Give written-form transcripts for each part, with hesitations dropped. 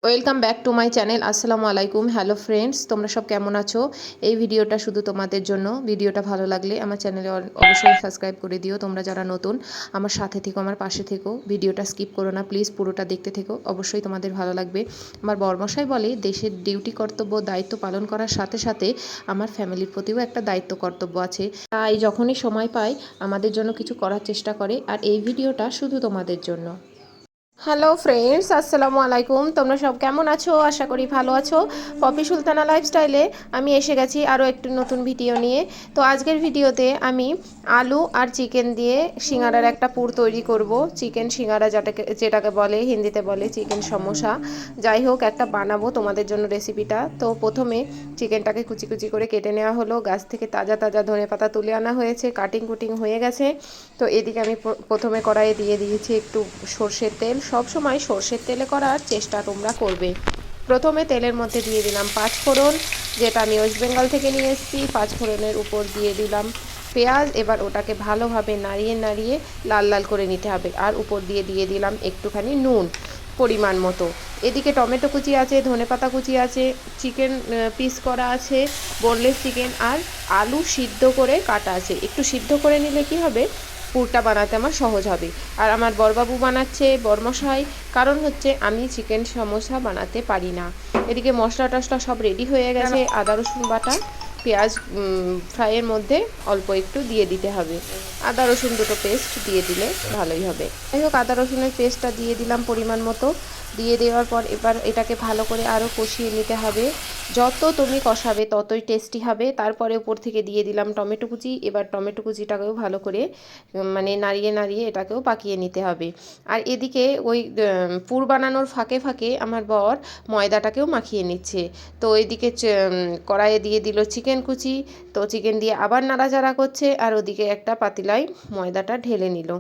Welcome back to my channel. আসসালামু আলাইকুম। Hello friends, তোমরা সব কেমন আছো? এই ভিডিওটা শুধু তোমাদের জন্য। ভিডিওটা ভালো লাগলে আমার চ্যানেলে অবশ্যই সাবস্ক্রাইব করে দিও। তোমরা যারা নতুন আমার সাথে থেকো, আমার পাশে থেকো, ভিডিওটা স্কিপ করো না প্লিজ, পুরোটা দেখতে থেকো, অবশ্যই তোমাদের ভালো লাগবে। আমার বরমশাই বলে দেশের ডিউটি কর্তব্য দায়িত্ব পালন করার সাথে সাথে আমার ফ্যামিলির প্রতিও একটা দায়িত্ব কর্তব্য আছে, তাই যখনই সময় পাই আমাদের জন্য কিছু করার চেষ্টা করে। আর এই ভিডিওটা শুধু তোমাদের জন্য। হ্যালো ফ্রেন্ডস, আসসালামু আলাইকুম। তোমরা সব কেমন আছো? আশা করি ভালো আছো। পপি সুলতানা লাইফস্টাইলে আমি এসে গেছি আরও একটি নতুন ভিডিও নিয়ে। তো আজকের ভিডিওতে আমি আলু আর চিকেন দিয়ে সিঙ্গারার একটা পুর তৈরি করব। চিকেন সিঙ্গারা যেটাকে বলে, হিন্দিতে বলে চিকেন সমোসা। যাই হোক, একটা বানাবো তোমাদের জন্য রেসিপিটা। তো প্রথমে চিকেনটাকে কুচি কুচি করে কেটে নেওয়া হলো। গাছ থেকে তাজা তাজা ধনেপাতা তুলে আনা হয়েছে, কাটিং কুটিং হয়ে গেছে। তো এদিকে আমি প্রথমে কড়াইয়ে দিয়ে দিয়েছি একটু সর্ষের তেল। সব সময় সর্ষের তেলে করার চেষ্টা তোমরা করবে। প্রথমে তেলের মধ্যে দিয়ে দিলাম পাঁচফোড়ন, যেটা আমি ওয়েস্ট বেঙ্গল থেকে নিয়ে এসেছি। পাঁচফোড়নের উপর দিয়ে দিলাম পেঁয়াজ। এবার ওটাকে ভালোভাবে নাড়িয়ে নাড়িয়ে লাল লাল করে নিতে হবে। আর উপর দিয়ে দিয়ে দিলাম একটুখানি নুন পরিমাণ মতো। এদিকে টমেটো কুচি আছে, ধনেপাতা কুচি আছে, চিকেন পিস করা আছে, বোনলেস চিকেন, আর আলু সিদ্ধ করে কাটা আছে। একটু সিদ্ধ করে নিলে কি হবে, পুরটা বানাতে আমার সহজ হবে। আর আমার বড়বাবু বানাচ্ছে, বরমশাই, কারণ হচ্ছে আমি চিকেন সমোসা বানাতে পারি না। এদিকে মশলা টশলা সব রেডি হয়ে গেছে। আদা রসুন বাটা, পেঁয়াজ ফ্রাইয়ের মধ্যে অল্প একটু দিয়ে দিতে হবে। আদা রসুন দুটো পেস্ট দিয়ে দিলে ভালোই হবে। যাই হোক, আদা রসুনের পেস্টটা দিয়ে দিলাম পরিমাণ মতো। দিয়ে দেওয়ার পর এবার এটাকে ভালো করে আরও কষিয়ে নিতে হবে। যত তুমি কষাবে ততই টেস্টি হবে। তারপরে উপর থেকে দিয়ে দিলাম টমেটো কুচি। এবার টমেটো কুচিটাকেও ভালো করে মানে নাড়িয়ে নাড়িয়ে এটাকেও পাকিয়ে নিতে হবে। আর এদিকে ওই পুর বানানোর ফাঁকে ফাঁকে আমার বর ময়দাটাকেও মাখিয়ে নিচ্ছে। তো এদিকে কড়াইয়ে দিয়ে দিল চিকেন কুচি। তো চিকেন দিয়ে আবার নাড়াচাড়া করছে, আর ওদিকে একটা পাতিলায় ময়দাটা ঢেলে নিল।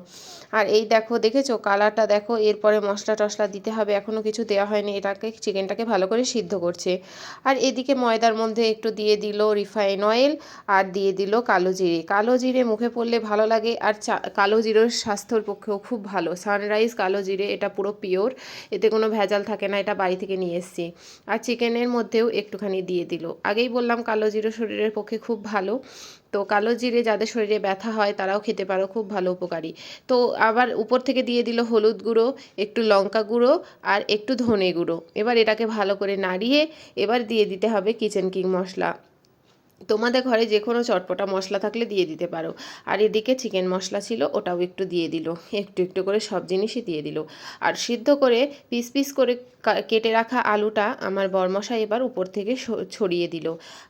আর এই দেখো, দেখেছো কালারটা দেখো। এরপরে মশলা টশলা দিতে হবে, এখনও কিছু দেওয়া হয়নি। এটাকে চিকেনটাকে ভালো করে সিদ্ধ করছে। আর এদিকে ময়দার মধ্যে একটু দিয়ে দিল রিফাইন অয়েল, আর দিয়ে দিল কালো জিরে। কালো জিরে মুখে পড়লে ভালো লাগে, আর কালো জিরের স্বাস্থ্যের পক্ষেও খুব ভালো। সানরাইজ কালো জিরে, এটা পুরো পিওর, এতে কোনো ভেজাল থাকে না, এটা বাড়ি থেকে নিয়ে এসেছি। আর চিকেনের মধ্যেও একটুখানি দিয়ে দিল। আগেই বললাম কালো জিরে শরীরের পক্ষে খুব ভালো। তো কালো জিরে যাদের শরীরে ব্যথা হয় তারাও খেতে পারো, খুব ভালো উপকারী। তো আবার উপর থেকে দিয়ে দিল হলুদ গুঁড়ো, একটু লঙ্কা গুঁড়ো, আর একটু ধনে গুঁড়ো। এবার এটাকে ভালো করে নাড়িয়ে এবার দিয়ে দিতে হবে কিচেন কিং মশলা। তোমাদের ঘরে যে কোনো চটপটা মশলা থাকলে দিয়ে দিতে পারো। আর এদিকে চিকেন মশলা ছিল, ওটাও একটু দিয়ে দিল। একটু একটু করে সব জিনিসই দিয়ে দিল। আর সিদ্ধ করে পিস পিস করে কেটে রাখা আলুটা আমার বরমশাই এবার উপর থেকে ছড়িয়ে দিল।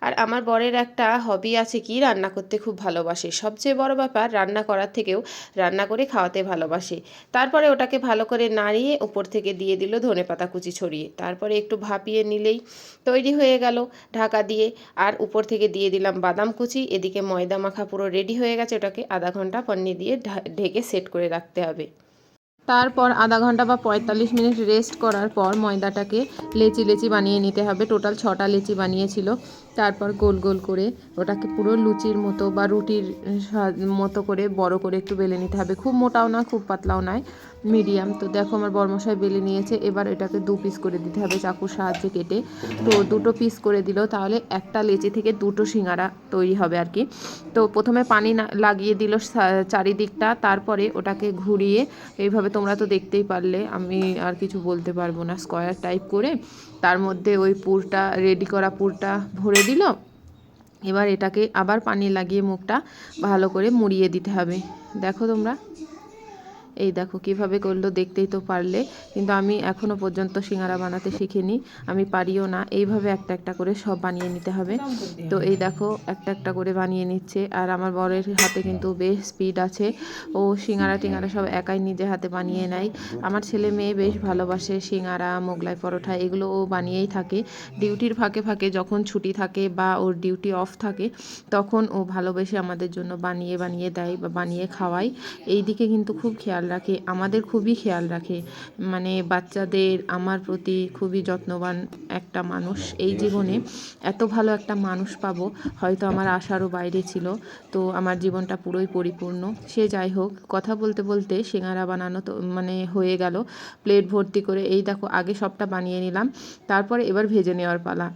আর আমার বরের একটা হবি আছে, কি রান্না করতে খুব ভালোবাসে। সবচেয়ে বড় ব্যাপার, রান্না করার থেকেও রান্না করে খাওয়াতে ভালোবাসে। তারপরে ওটাকে ভালো করে নাড়িয়ে উপর থেকে দিয়ে দিল ধনেপাতা কুচি ছড়িয়ে। তারপরে একটু ভাপিয়ে নিলেই তৈরি হয়ে গেল ঢাকা দিয়ে। আর উপর থেকে দিয়ে দিলাম বাদাম কুচি। এদিকে ময়দা মাখা পুরো রেডি হয়ে গেছে, ওটাকে আধা ঘন্টা পন্নি দিয়ে ঢেকে সেট করে রাখতে হবে। তারপর আধা ঘন্টা বা 45 মিনিট রেস্ট করার পর ময়দাটাকে লেচি লেচি বানিয়ে নিতে হবে। টোটাল 6টা লেচি বানিয়েছিল। তারপর গোল গোল করে ওটাকে পুরো লুচির মতো বা রুটির মতো করে বড় করে একটু বেলে নিতে হবে। খুব মোটাও না, খুব পাতলাও নয়, মিডিয়াম। তো দেখো আমার বরমশাই বেলে নিয়েছে। এবার এটাকে 2 পিস করে দিতে হবে চাকুর সাহায্যে কেটে। তো 2টো পিস করে দিল, তাহলে একটা লেচি থেকে 2টো সিঙ্গারা তৈরি হবে আর কি। তো প্রথমে পানি লাগিয়ে দিল চারিদিকটা, তারপরে ওটাকে ঘুরিয়ে এইভাবে, তোমরা তো দেখতেই পারলে, আমি আর কিছু বলতে পারবো না, স্কোয়ার টাইপ করে তার মধ্যে ওই পুরটা, রেডি করা পুরটা ভরে দিল। এবার এটাকে আবার পানি লাগিয়ে মুখটা ভালো করে মুড়িয়ে দিতে হবে। দেখো তোমরা, এই দেখো কিভাবে করলো, দেখতেই তো পারলে। কিন্তু আমি এখনও পর্যন্ত সিঙ্গারা বানাতে শিখিনি, আমি পারিও না। এইভাবে একটা একটা করে সব বানিয়ে নিতে হবে। তো এই দেখো একটা একটা করে বানিয়ে নিচ্ছে। আর আমার বরের হাতে কিন্তু বেশ স্পিড আছে, ও সিঙ্গারা টিঙ্গারা সব একাই নিজে হাতে বানিয়ে নেয়। আমার ছেলে মেয়ে বেশ ভালোবাসে সিঙ্গারা, মোগলাই পরোটা, এগুলো ও বানিয়েই থাকে। ডিউটির ফাঁকে ফাঁকে যখন ছুটি থাকে বা ওর ডিউটি অফ থাকে তখন ও ভালোবেসে আমাদের জন্য বানিয়ে বানিয়ে দেয় বা বানিয়ে খাওয়ায়। এই দিকে কিন্তু খুব খেয়াল রাখে, আমাদের খুবই খেয়াল রাখে, মানে বাচ্চাদের আমার প্রতি খুবই যত্নবান একটা মানুষ। এই জীবনে এত ভালো একটা মানুষ পাবো হয়তো আমার আশারও বাইরে ছিল। তো আমার জীবনটা পুরোই পরিপূর্ণ। সে যাই হোক, কথা বলতে বলতে সিঙ্গারা বানানো তো মানে হয়ে গেল প্লেট ভর্তি করে। এই দেখো আগে সবটা বানিয়ে নিলাম, তারপরে এবার ভেজে নেওয়ার পালা।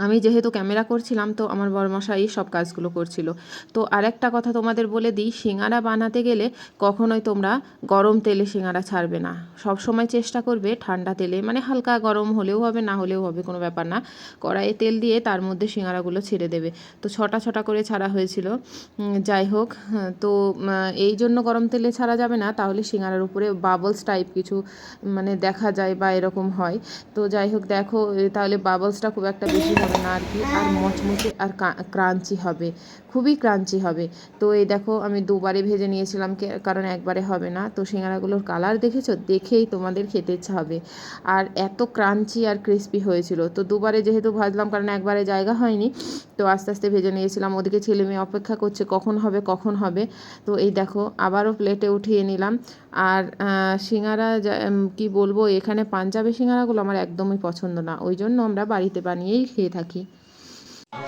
আমি যেহেতু ক্যামেরা করছিলাম তো আমার বরমশাই সব কাজগুলো করছিল। তো আরেকটা কথা তোমাদের বলে দিই, সিঙ্গারা বানাতে গেলে কখনোই তোমরা গরম তেলে সিঙ্গারা ছাড়বে না। সব সময় চেষ্টা করবে ঠান্ডা তেলে, মানে হালকা গরম হলেও হবে না হলেও হবে, কোনো ব্যাপার না। কড়াইয়ে তেল দিয়ে তার মধ্যে সিঙ্গারাগুলো ছেড়ে দেবে। তো ছটা ছটা করে ছাড়া হয়েছিল। যাই হোক, তো এই জন্য গরম তেলে ছাড়া যাবে না, তাহলে সিঙ্গারার উপরে বাবলস টাইপ কিছু মানে দেখা যায় বা এরকম হয়। তো যাই হোক দেখো, তাহলে বাবলসটা খুব একটা বেশি হবে না আর কি, আর মচমচে আর ক্রাঞ্চি হবে, খুবই ক্রাঞ্চি হবে। তো এই দেখো আমি দুবারে ভেজে নিয়েছিলাম, কারণ একবারে হবে না। তো সিঙ্গারাগুলোর কালার দেখেছো, দেখেই তোমাদের খেতে ইচ্ছা হবে। আর এত ক্রাঞ্চি আর ক্রিস্পি হয়েছিল। তো দুবারে যেহেতু ভাজলাম, কারণ একবারে জায়গা হয়নি, তো আস্তে আস্তে ভেজে নিয়েছিলাম। ওদিকে ছেলে মেয়ে অপেক্ষা করছে কখন হবে কখন হবে। তো এই দেখো আবারও প্লেটে উঠিয়ে নিলাম। আর সিঙ্গারা কি বলবো, এখানে পাঞ্জাবি সিঙ্গারাগুলো আমার একদমই পছন্দ না, ওই জন্য আমরা বাড়িতে বানিয়েই খেয়ে থাকি।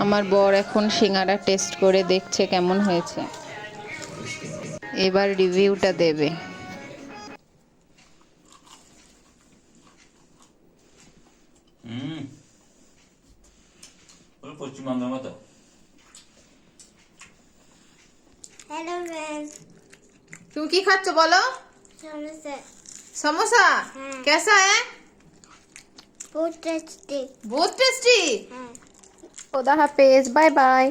আমার বর এখন সিঙ্গারা টেস্ট করে দেখছে কেমন হয়েছে, এবার রিভিউটা দেবে। পশ্চিমবঙ্গের মতো। हेलो फ्रेंड्स, তুমি কি খাচ্ছ বলো? समोसा समोसा कैसा है? बहुत टेस्टी बहुत टेस्टी। है। खुदा हाफिज, बाय बाय।